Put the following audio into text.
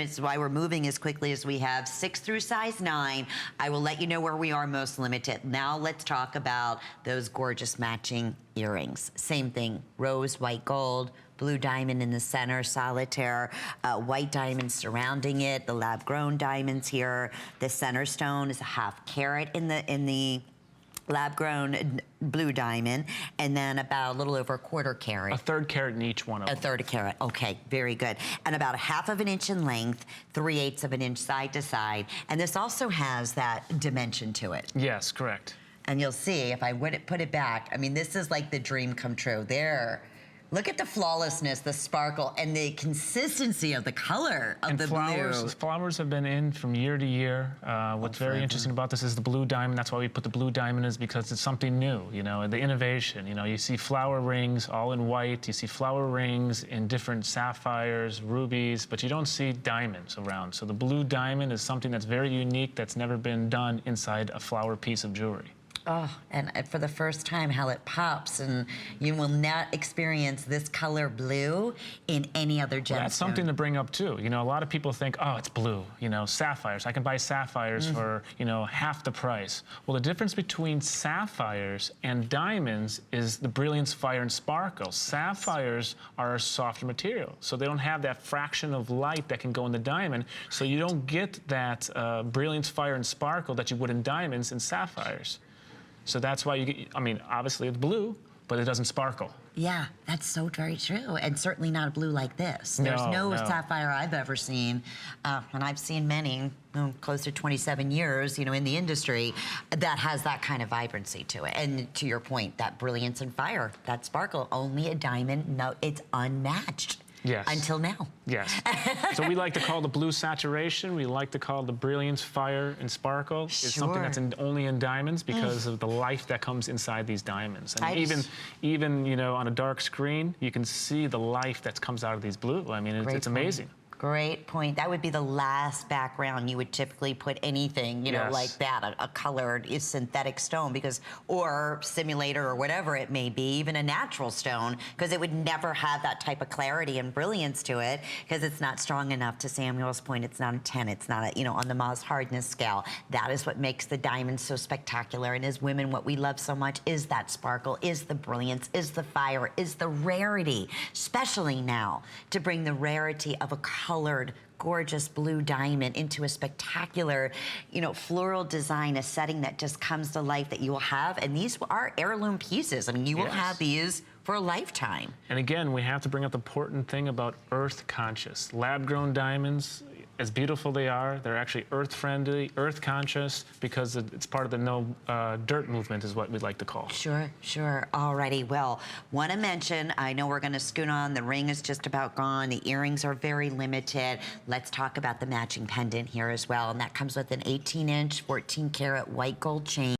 It's why we're moving as quickly as we have, 6 through size 9. I will let you know where we are most limited. Now let's talk about those gorgeous matching earrings. Same thing, rose, white, gold, blue diamond in the center, solitaire, white diamonds surrounding it, the lab-grown diamonds here. The center stone is a ½ carat in the lab-grown blue diamond, and then about a little over ¼ carat. A 1/3 carat in each one of them. A 1/3 carat, okay, very good. And about 1/2 inch in length, 3/8 of an inch side to side. And this also has that dimension to it. Yes, correct. And you'll see, if I would put it back, I mean, this is like the dream come true. There. Look at the flawlessness, the sparkle, and the consistency of the color of the blue. Flowers have been in from year to year. What's very interesting about this is the blue diamond. That's why we put the blue diamond, is because it's something new, you know, the innovation. You know, you see flower rings all in white. You see flower rings in different sapphires, rubies, but you don't see diamonds around. So the blue diamond is something that's very unique, that's never been done inside a flower piece of jewelry. Oh, and for the first time, how it pops, and you will not experience this color blue in any other gemstone. Well, that's something to bring up too. You know, a lot of people think, oh, it's blue. You know, sapphires. I can buy sapphires for, you know, half the price. Well, the difference between sapphires and diamonds is the brilliance, fire, and sparkle. Sapphires are a softer material, so they don't have that fraction of light that can go in the diamond, so you don't get that brilliance, fire, and sparkle that you would in diamonds and sapphires. So that's why you get, I mean, obviously it's blue, but it doesn't sparkle. Yeah, that's so very true, and certainly not a blue like this. There's no sapphire I've ever seen, and I've seen many, close to 27 years, you know, in the industry, that has that kind of vibrancy to it. And to your point, that brilliance and fire, that sparkle, only a diamond, no, it's unmatched. Yes. Until now. Yes. So we like to call the blue saturation. We like to call the brilliance, fire, and sparkle. It's something that's only in diamonds because of the life that comes inside these diamonds. And even you know, on a dark screen, you can see the life that comes out of these blue. I mean, it's amazing. Great point. That would be the last background you would typically put anything, you know, like that, a colored synthetic stone, because, or simulator or whatever it may be, even a natural stone, because it would never have that type of clarity and brilliance to it, because it's not strong enough. To Samuel's point, it's not a 10, it's not a, you know, on the Mohs hardness scale. That is what makes the diamond so spectacular. And as women, what we love so much is that sparkle, is the brilliance, is the fire, is the rarity, especially now, to bring the rarity of a colored, gorgeous blue diamond into a spectacular, you know, floral design, a setting that just comes to life that you will have. And these are heirloom pieces. I mean, you will have these for a lifetime. And again, we have to bring up the important thing about earth conscious. Lab-grown diamonds, as beautiful they are, they're actually earth-friendly, earth-conscious, because it's part of the no dirt movement is what we'd like to call. Sure, sure. Alrighty, well, want to mention, I know we're going to scoot on, the ring is just about gone, the earrings are very limited. Let's talk about the matching pendant here as well, and that comes with an 18-inch, 14-carat white gold chain.